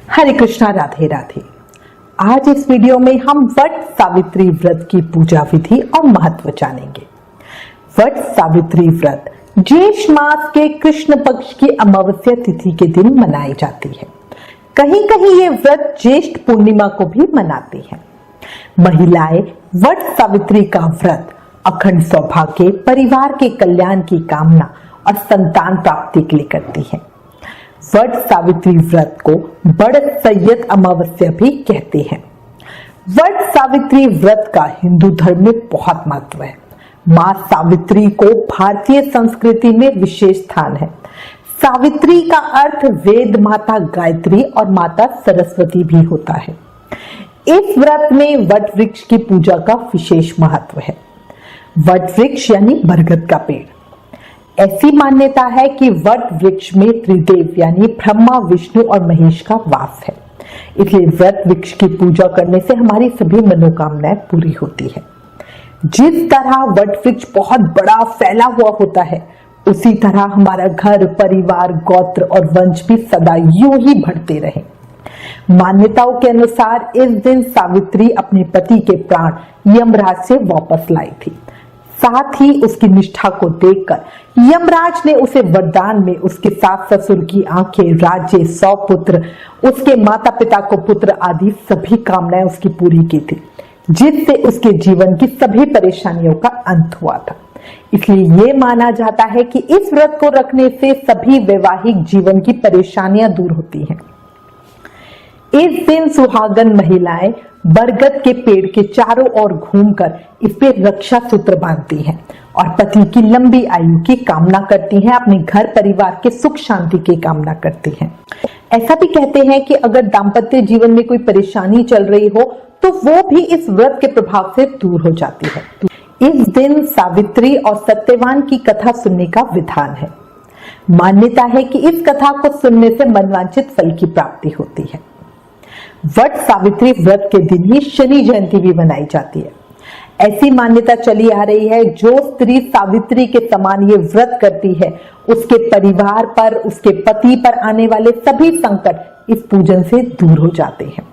हरे कृष्णा, राधे राधे। आज इस वीडियो में हम वट सावित्री व्रत की पूजा विधि और महत्व जानेंगे। वट सावित्री व्रत ज्येष्ठ मास के कृष्ण पक्ष की अमावस्या तिथि के दिन मनाई जाती है। कहीं कहीं ये व्रत ज्येष्ठ पूर्णिमा को भी मनाती हैं। महिलाएं वट सावित्री का व्रत अखंड सौभाग्य, परिवार के कल्याण की कामना और संतान प्राप्ति के लिए करती हैं। वट सावित्री व्रत को बड़ सैयद अमावस्या भी कहते हैं। वट सावित्री व्रत का हिंदू धर्म में बहुत महत्व है। मां सावित्री को भारतीय संस्कृति में विशेष स्थान है। सावित्री का अर्थ वेद माता गायत्री और माता सरस्वती भी होता है। इस व्रत में वट वृक्ष की पूजा का विशेष महत्व है। वट वृक्ष यानी बरगद का पेड़। ऐसी मान्यता है कि वट वृक्ष में त्रिदेव यानी ब्रह्मा, विष्णु और महेश का वास है। इसलिए वट वृक्ष की पूजा करने से हमारी सभी मनोकामनाएं पूरी होती है। जिस तरह वट वृक्ष बहुत बड़ा फैला हुआ होता है, उसी तरह हमारा घर, परिवार, गोत्र और वंश भी सदा यूं ही बढ़ते रहे। मान्यताओं के अनुसार इस दिन सावित्री अपने पति के प्राण यमराज से वापस लाई थी। साथ ही उसकी निष्ठा को देखकर यमराज ने उसे वरदान में उसके सास ससुर की आंखें, राज्य, 100 पुत्र, उसके माता पिता को पुत्र आदि सभी कामनाएं उसकी पूरी की थी, जिससे उसके जीवन की सभी परेशानियों का अंत हुआ था। इसलिए ये माना जाता है कि इस व्रत को रखने से सभी वैवाहिक जीवन की परेशानियां दूर होती हैं। इस दिन सुहागन महिलाएं बरगद के पेड़ के चारों ओर घूमकर इस पे रक्षा सूत्र बांधती हैं और पति की लंबी आयु की कामना करती हैं, अपने घर परिवार के सुख शांति की कामना करती हैं। ऐसा भी कहते हैं कि अगर दाम्पत्य जीवन में कोई परेशानी चल रही हो तो वो भी इस व्रत के प्रभाव से दूर हो जाती है। इस दिन सावित्री और सत्यवान की कथा सुनने का विधान है। मान्यता है कि इस कथा को सुनने से मनवांछित फल की प्राप्ति होती है। वट सावित्री व्रत के दिन ही शनि जयंती भी मनाई जाती है। ऐसी मान्यता चली आ रही है, जो स्त्री सावित्री के समान ये व्रत करती है, उसके परिवार पर, उसके पति पर आने वाले सभी संकट इस पूजन से दूर हो जाते हैं।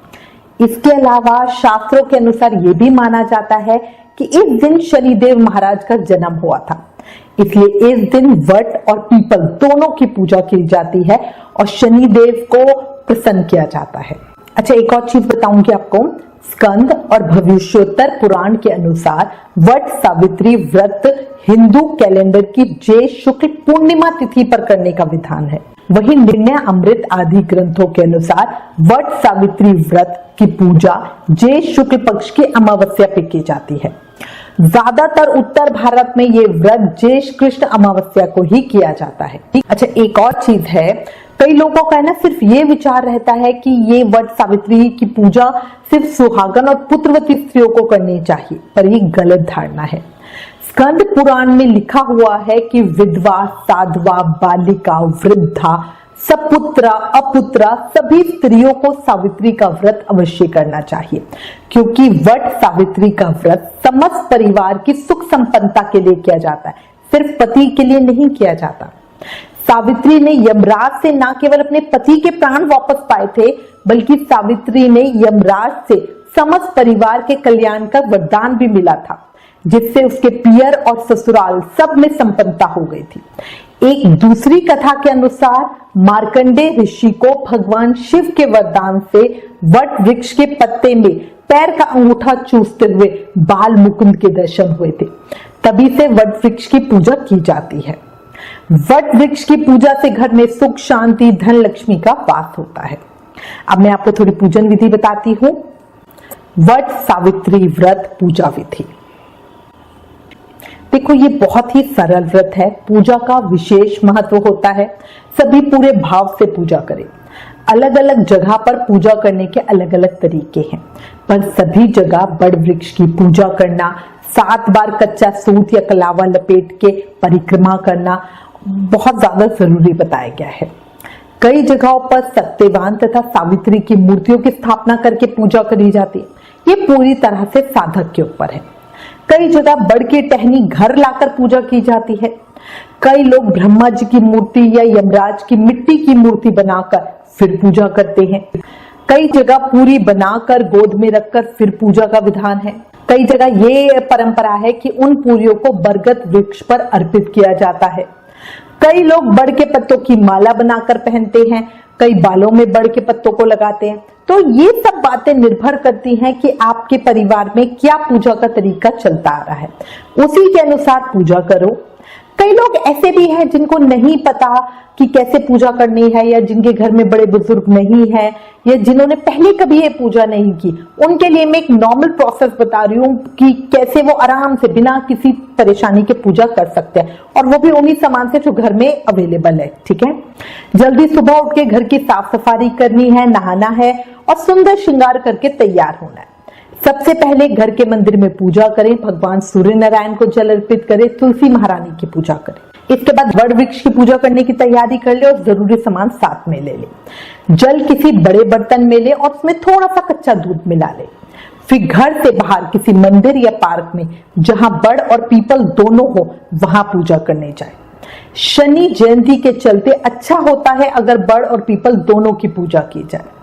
इसके अलावा शास्त्रों के अनुसार ये भी माना जाता है कि इस दिन शनिदेव महाराज का जन्म हुआ था। इसलिए इस दिन वट और पीपल दोनों की पूजा की जाती है और शनिदेव को प्रसन्न किया जाता है। अच्छा, एक और चीज बताऊंगी आपको। स्कंद और भविष्योत्तर पुराण के अनुसार वट सावित्री व्रत हिंदू कैलेंडर की ज्येष्ठ शुक्ल पूर्णिमा तिथि पर करने का विधान है। वहीं निर्णय अमृत आदि ग्रंथों के अनुसार वट सावित्री व्रत की पूजा ज्येष्ठ शुक्ल पक्ष की अमावस्या पे की जाती है। ज्यादातर उत्तर भारत में ये व्रत ज्येष्ठ कृष्ण अमावस्या को ही किया जाता है। अच्छा, एक और चीज है, कई लोगों का ना सिर्फ ये विचार रहता है कि ये वट सावित्री की पूजा सिर्फ सुहागन और पुत्रवती स्त्रियों को करनी चाहिए, पर ये गलत धारणा है। स्कंद पुराण में लिखा हुआ है कि विधवा, साधवा, बालिका, वृद्धा, सपुत्रा, अपुत्रा सभी स्त्रियों को सावित्री का व्रत अवश्य करना चाहिए, क्योंकि वट सावित्री का व्रत समस्त परिवार की सुख संपन्नता के लिए किया जाता है, सिर्फ पति के लिए नहीं किया जाता। सावित्री ने यमराज से न केवल अपने पति के प्राण वापस पाए थे, बल्कि सावित्री ने यमराज से समस्त परिवार के कल्याण का वरदान भी मिला था, जिससे उसके पियर और ससुराल सब में संपन्नता हो गई थी। एक दूसरी कथा के अनुसार मार्कंडेय ऋषि को भगवान शिव के वरदान से वट वृक्ष के पत्ते में पैर का अंगूठा चूसते हुए बाल मुकुंद के दर्शन हुए थे। तभी से वट वृक्ष की पूजा की जाती है। वट वृक्ष की पूजा से घर में सुख, शांति, धन लक्ष्मी का वास होता है। अब मैं आपको थोड़ी पूजन विधि बताती हूँ। वट सावित्री व्रत पूजा विधि। देखो, ये बहुत ही सरल व्रत है। पूजा का विशेष महत्व होता है। सभी पूरे भाव से पूजा करें। अलग अलग जगह पर पूजा करने के अलग अलग तरीके हैं, पर सभी जगह बड़ वृक्ष की पूजा करना, 7 बार कच्चा सूत या कलावा लपेट के परिक्रमा करना बहुत ज्यादा जरूरी बताया गया है। कई जगहों पर सत्यवान तथा सावित्री की मूर्तियों की स्थापना करके पूजा करी जाती है। ये पूरी तरह से साधक के ऊपर है। कई जगह बड़ की टहनी घर लाकर पूजा की जाती है। कई लोग ब्रह्मा जी की मूर्ति या यमराज की मिट्टी की मूर्ति बनाकर फिर पूजा करते हैं। कई जगह पूरी बनाकर गोद में रखकर फिर पूजा का विधान है। कई जगह ये परंपरा है कि उन पूरियों को बरगद वृक्ष पर अर्पित किया जाता है। कई लोग बड़ के पत्तों की माला बनाकर पहनते हैं, कई बालों में बड़ के पत्तों को लगाते हैं। तो ये सब बातें निर्भर करती हैं कि आपके परिवार में क्या पूजा का तरीका चलता आ रहा है, उसी के अनुसार पूजा करो। कई लोग ऐसे भी हैं जिनको नहीं पता कि कैसे पूजा करनी है, या जिनके घर में बड़े बुजुर्ग नहीं है, या जिन्होंने पहले कभी ये पूजा नहीं की, उनके लिए मैं एक नॉर्मल प्रोसेस बता रही हूँ कि कैसे वो आराम से बिना किसी परेशानी के पूजा कर सकते हैं, और वो भी उन्हीं सामान से जो घर में अवेलेबल है। ठीक है, जल्दी सुबह उठ के घर की साफ सफाई करनी है, नहाना है और सुंदर श्रृंगार करके तैयार होना है। सबसे पहले घर के मंदिर में पूजा करें, भगवान सूर्य नारायण को जल अर्पित करें, तुलसी महारानी की पूजा करें। इसके बाद वड वृक्ष की पूजा करने की तैयारी कर ले और जरूरी सामान साथ में ले ले। जल किसी बड़े बर्तन में ले और उसमें थोड़ा सा कच्चा दूध मिला ले। फिर घर से बाहर किसी मंदिर या पार्क में जहां बड़ और पीपल दोनों हो वहां पूजा करने जाए। शनि जयंती के चलते अच्छा होता है अगर बड़ और पीपल दोनों की पूजा की जाए।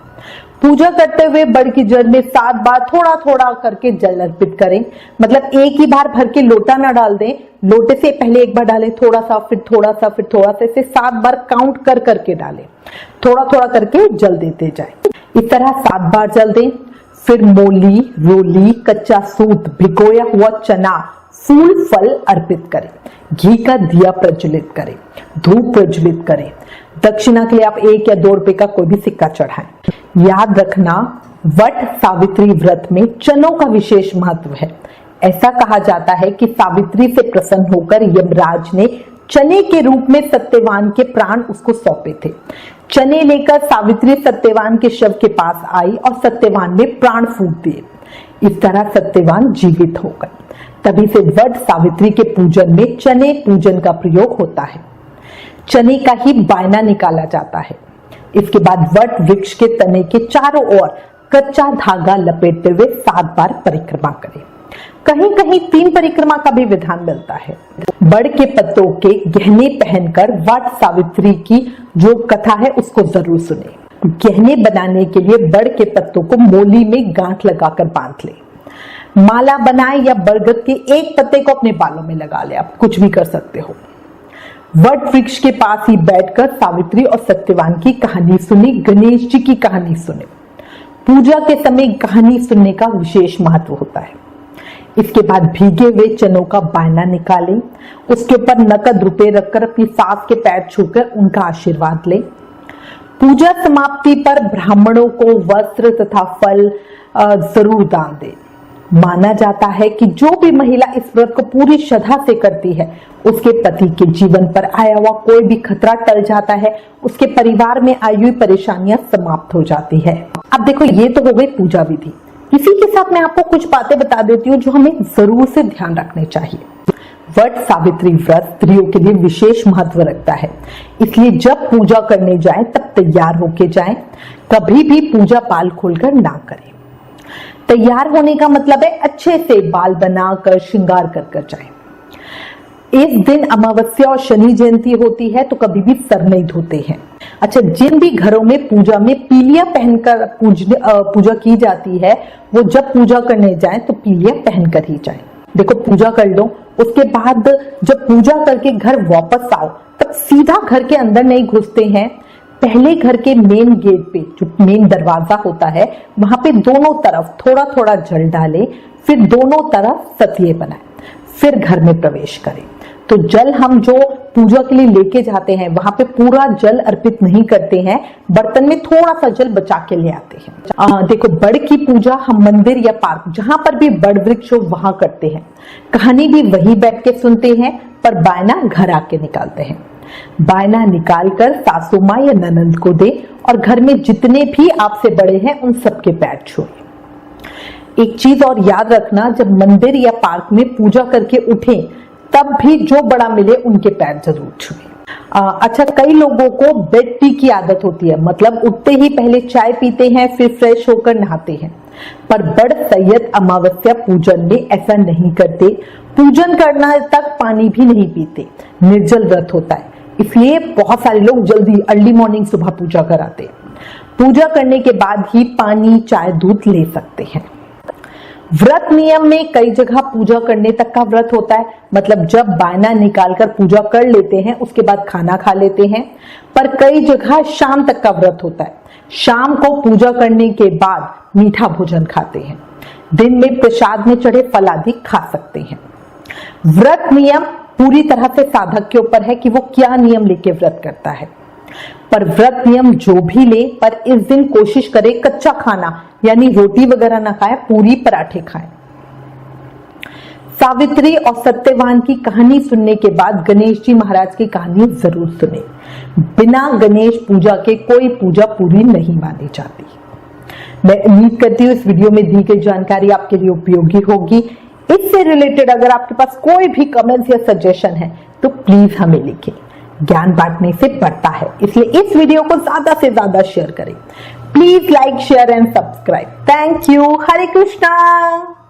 पूजा करते हुए बड़ की जड़ में 7 बार थोड़ा थोड़ा करके जल अर्पित करें। मतलब एक ही बार भर के लोटा ना डाल दें, लोटे से पहले एक बार डालें, थोड़ा सा फिर थोड़ा सा फिर थोड़ा सा, ऐसे 7 बार काउंट कर करके डालें, थोड़ा थोड़ा करके जल देते जाएं। इस तरह 7 बार जल दें। फिर मोली, रोली, कच्चा सूत, भिगोया हुआ चना, फूल फल अर्पित करें। घी का दिया प्रज्वलित करें, धूप प्रज्वलित करें। दक्षिणा के लिए आप 1 या 2 रुपए का कोई भी सिक्का चढ़ाएं। याद रखना, वट सावित्री व्रत में चनों का विशेष महत्व है। ऐसा कहा जाता है कि सावित्री से प्रसन्न होकर यमराज ने चने के रूप में सत्यवान के प्राण उसको सौंपे थे। चने लेकर सावित्री सत्यवान के शव के पास आई और सत्यवान ने प्राण फूंक दिए। इस तरह सत्यवान जीवित हो गए। तभी से वट सावित्री के पूजन में चने पूजन का प्रयोग होता है। चने का ही बायना निकाला जाता है। इसके बाद वट वृक्ष के तने के चारों ओर कच्चा धागा लपेटते हुए 7 बार परिक्रमा करें। कहीं कहीं 3 परिक्रमा का भी विधान मिलता है। बड़ के पत्तों के गहने पहनकर वट सावित्री की जो कथा है उसको जरूर सुने। गहने बनाने के लिए बड़ के पत्तों को मोली में गांठ लगाकर बांध ले। माला बनाए या बरगद के एक पत्ते को अपने बालों में लगा ले, आप कुछ भी कर सकते हो। वट वृक्ष के पास ही बैठकर सावित्री और सत्यवान की कहानी सुनी, गणेश जी की कहानी सुने। पूजा के समय कहानी सुनने का विशेष महत्व होता है। इसके बाद भीगे हुए चनों का बायना निकालें, उसके ऊपर नकद रुपए रखकर अपनी सास के पैर छूकर उनका आशीर्वाद लें। पूजा समाप्ति पर ब्राह्मणों को वस्त्र तथा फल जरूर दान दें। माना जाता है कि जो भी महिला इस व्रत को पूरी श्रद्धा से करती है, उसके पति के जीवन पर आया हुआ कोई भी खतरा टल जाता है, उसके परिवार में आई हुई परेशानियां समाप्त हो जाती है। अब देखो, ये तो हो गई पूजा विधि। इसी के साथ मैं आपको कुछ बातें बता देती हूँ जो हमें जरूर से ध्यान रखने चाहिए। वट सावित्री व्रत स्त्रियों के लिए विशेष महत्व रखता है, इसलिए जब पूजा करने जाए तब तैयार होके जाए। कभी भी पूजा बाल खोलकर ना करें। तैयार होने का मतलब है अच्छे से बाल बनाकर श्रृंगार कर जाए। इस दिन अमावस्या और शनि जयंती होती है तो कभी भी सर नहीं धोते हैं। अच्छा, जिन भी घरों में पूजा में पीलिया पहनकर पूजा की जाती है, वो जब पूजा करने जाएं तो पीलिया पहनकर ही जाएं। देखो, पूजा कर लो, उसके बाद जब पूजा करके घर वापस आओ तब सीधा घर के अंदर नहीं घुसते हैं। पहले घर के मेन गेट पे जो मेन दरवाजा होता है, वहां पे दोनों तरफ थोड़ा थोड़ा जल डालें, फिर दोनों तरफ सतिये बनाएं, फिर घर में प्रवेश करें। तो जल हम जो पूजा के लिए लेके जाते हैं वहां पे पूरा जल अर्पित नहीं करते हैं, बर्तन में थोड़ा सा जल बचा के ले आते हैं। देखो, बड़ की पूजा हम मंदिर या पार्क जहां पर भी बड़ वृक्ष हो वहां करते हैं। कहानी भी वही बैठ के सुनते हैं, पर बायना घर आके निकालते हैं। बायना निकालकर सासू माँ या ननंद को दे और घर में जितने भी आपसे बड़े हैं उन सबके पैर छुए। एक चीज और याद रखना, जब मंदिर या पार्क में पूजा करके उठें तब भी जो बड़ा मिले उनके पैर जरूर छुए। अच्छा, कई लोगों को बेड टी की आदत होती है, मतलब उठते ही पहले चाय पीते हैं फिर फ्रेश होकर नहाते हैं, पर बड़ सैयद अमावस्या पूजन में ऐसा नहीं करते। पूजन करना तक पानी भी नहीं पीते, निर्जल व्रत होता है, इसलिए बहुत सारे लोग जल्दी अर्ली मॉर्निंग सुबह पूजा कराते। पूजा करने के बाद ही पानी, चाय, दूध ले सकते हैं। व्रत नियम में कई जगह पूजा करने तक का व्रत होता है, मतलब जब बायना निकालकर पूजा कर लेते हैं उसके बाद खाना खा लेते हैं। पर कई जगह शाम तक का व्रत होता है, शाम को पूजा करने के बाद मीठा भोजन खाते हैं, दिन में प्रसाद में चढ़े फल आदि खा सकते हैं। व्रत नियम पूरी तरह से साधक के ऊपर है कि वो क्या नियम लेके व्रत करता है। पर व्रत नियम जो भी ले, पर इस दिन कोशिश करे कच्चा खाना यानी रोटी वगैरह ना खाए, पूरी पराठे खाएं। सावित्री और सत्यवान की कहानी सुनने के बाद गणेश जी महाराज की कहानी जरूर सुने। बिना गणेश पूजा के कोई पूजा पूरी नहीं मानी जाती। मैं उम्मीद करती हूँ इस वीडियो में दी गई जानकारी आपके लिए उपयोगी होगी। इससे रिलेटेड अगर आपके पास कोई भी कमेंट्स या सजेशन है तो प्लीज हमें लिखें। ज्ञान बांटने से बढ़ता है, इसलिए इस वीडियो को ज्यादा से ज्यादा शेयर करें। Please like, share and subscribe. Thank you. Hare Krishna.